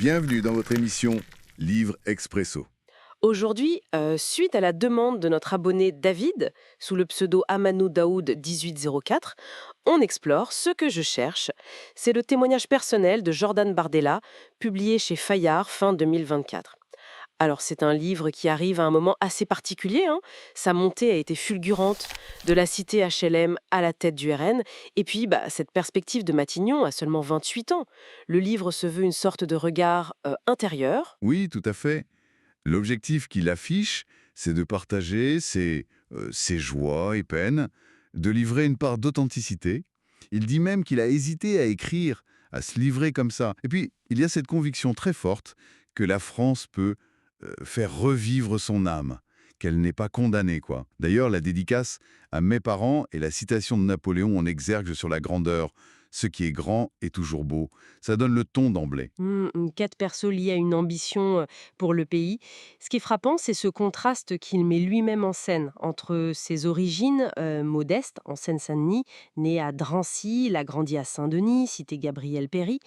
Bienvenue dans votre émission Livre Expresso. Aujourd'hui, suite à la demande de notre abonné David, sous le pseudo Amanou Daoud 1804, on explore Ce que je cherche. C'est le témoignage personnel de Jordan Bardella, publié chez Fayard fin 2024. Alors c'est un livre qui arrive à un moment assez particulier, hein. Sa montée a été fulgurante, de la cité HLM à la tête du RN, et puis cette perspective de Matignon à seulement 28 ans. Le livre se veut une sorte de regard intérieur. Oui, tout à fait. L'objectif qu'il affiche, c'est de partager ses joies et peines, de livrer une part d'authenticité. Il dit même qu'il a hésité à écrire, à se livrer comme ça. Et puis, il y a cette conviction très forte que la France peut faire revivre son âme, qu'elle n'est pas condamnée, quoi. D'ailleurs, la dédicace à mes parents et la citation de Napoléon en exergue sur la grandeur. Ce qui est grand est toujours beau. Ça donne le ton d'emblée. Une quête perso liée à une ambition pour le pays. Ce qui est frappant, c'est ce contraste qu'il met lui-même en scène entre ses origines modestes en Seine-Saint-Denis, né à Drancy, il a grandi à Saint-Denis, cité Gabriel Péry,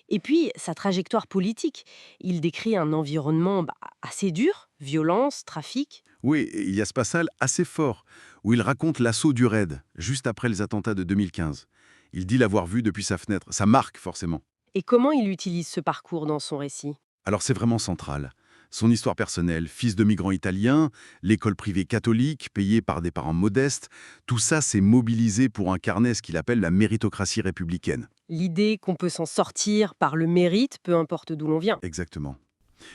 et puis sa trajectoire politique. Il décrit un environnement assez dur, violence, trafic. Oui, et il y a ce passage assez fort où il raconte l'assaut du raid, juste après les attentats de 2015. Il dit l'avoir vu depuis sa fenêtre. Ça marque forcément. Et comment il utilise ce parcours dans son récit? Alors c'est vraiment central. Son histoire personnelle, fils de migrants italiens, l'école privée catholique, payée par des parents modestes, tout ça s'est mobilisé pour incarner ce qu'il appelle la méritocratie républicaine. L'idée qu'on peut s'en sortir par le mérite, peu importe d'où l'on vient. Exactement.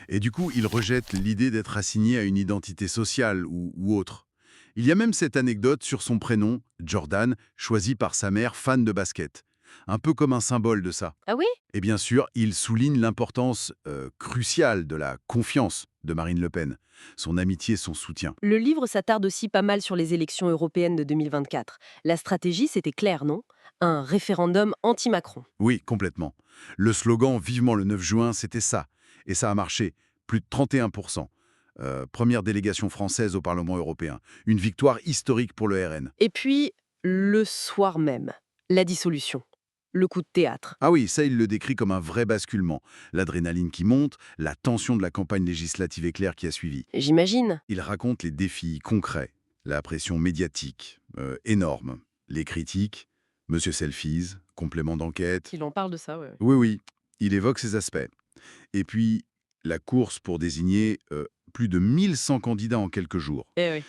Et du coup, il rejette l'idée d'être assigné à une identité sociale ou autre. Il y a même cette anecdote sur son prénom, Jordan, choisi par sa mère fan de basket. Un peu comme un symbole de ça. Ah oui? Et bien sûr, il souligne l'importance cruciale de la confiance de Marine Le Pen, son amitié, son soutien. Le livre s'attarde aussi pas mal sur les élections européennes de 2024. La stratégie, c'était clair, non? Un référendum anti-Macron. Oui, complètement. Le slogan «Vivement le 9 juin», c'était ça. Et ça a marché. Plus de 31%. Première délégation française au Parlement européen. Une victoire historique pour le RN. Et puis, le soir même, la dissolution. Le coup de théâtre. Ah oui, ça, il le décrit comme un vrai basculement. L'adrénaline qui monte, la tension de la campagne législative éclair qui a suivi. J'imagine. Il raconte les défis concrets, la pression médiatique, énorme, les critiques, Monsieur Selfies, complément d'enquête. Qu'il en parle de ça, ouais. Oui, oui, il évoque ces aspects. Et puis, la course pour désigner plus de 1100 candidats en quelques jours. Eh oui.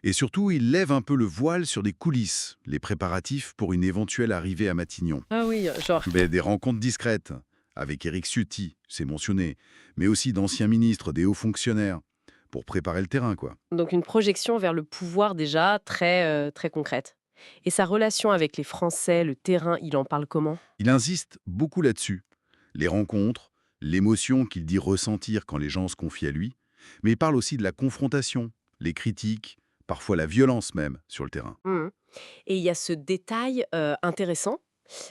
Et surtout, il lève un peu le voile sur des coulisses, les préparatifs pour une éventuelle arrivée à Matignon. Ah oui, genre. Mais des rencontres discrètes, avec Éric Ciotti, c'est mentionné, mais aussi d'anciens ministres, des hauts fonctionnaires, pour préparer le terrain, quoi. Donc une projection vers le pouvoir déjà très concrète. Et sa relation avec les Français, le terrain, il en parle comment? Il insiste beaucoup là-dessus. Les rencontres, l'émotion qu'il dit ressentir quand les gens se confient à lui, mais il parle aussi de la confrontation, les critiques, parfois la violence même, sur le terrain. Mhm. Et il y a ce détail intéressant,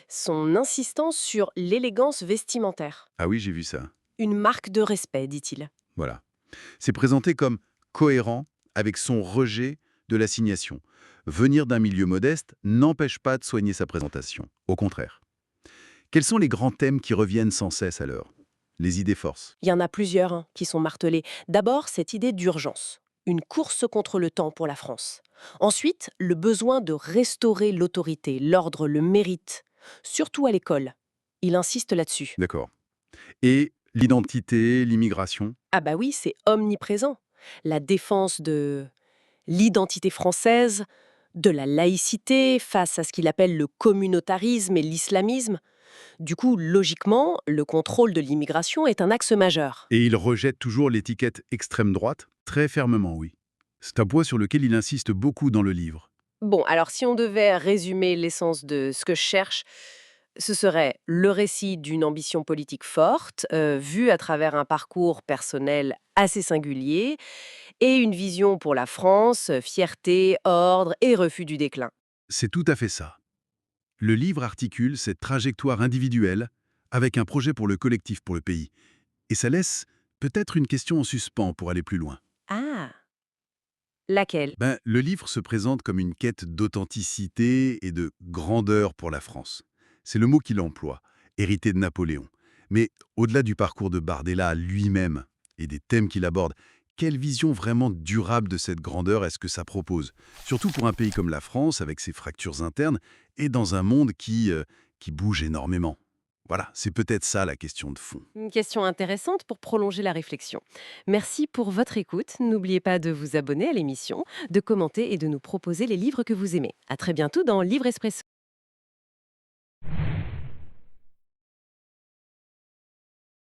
son insistance sur l'élégance vestimentaire. Ah oui, j'ai vu ça. Une marque de respect, dit-il. Voilà. C'est présenté comme cohérent avec son rejet de l'assignation. Venir d'un milieu modeste n'empêche pas de soigner sa présentation. Au contraire. Quels sont les grands thèmes qui reviennent sans cesse alors? Les idées forces. Il y en a plusieurs qui sont martelés. D'abord, cette idée d'urgence. Une course contre le temps pour la France. Ensuite, le besoin de restaurer l'autorité, l'ordre, le mérite. Surtout à l'école. Il insiste là-dessus. D'accord. Et l'identité, l'immigration? Ah bah oui, c'est omniprésent. La défense de l'identité française, de la laïcité face à ce qu'il appelle le communautarisme et l'islamisme. Du coup, logiquement, le contrôle de l'immigration est un axe majeur. Et il rejette toujours l'étiquette extrême droite? Très fermement, oui. C'est un point sur lequel il insiste beaucoup dans le livre. Bon, alors si on devait résumer l'essence de ce que je cherche, ce serait le récit d'une ambition politique forte, vue à travers un parcours personnel assez singulier, et une vision pour la France, fierté, ordre et refus du déclin. C'est tout à fait ça. Le livre articule cette trajectoire individuelle avec un projet pour le collectif, pour le pays. Et ça laisse peut-être une question en suspens pour aller plus loin. Ah, laquelle? Le livre se présente comme une quête d'authenticité et de grandeur pour la France. C'est le mot qu'il emploie, hérité de Napoléon. Mais au-delà du parcours de Bardella lui-même et des thèmes qu'il aborde, quelle vision vraiment durable de cette grandeur est-ce que ça propose? Surtout pour un pays comme la France, avec ses fractures internes, et dans un monde qui bouge énormément. Voilà, c'est peut-être ça la question de fond. Une question intéressante pour prolonger la réflexion. Merci pour votre écoute. N'oubliez pas de vous abonner à l'émission, de commenter et de nous proposer les livres que vous aimez. À très bientôt dans Livre Espresso.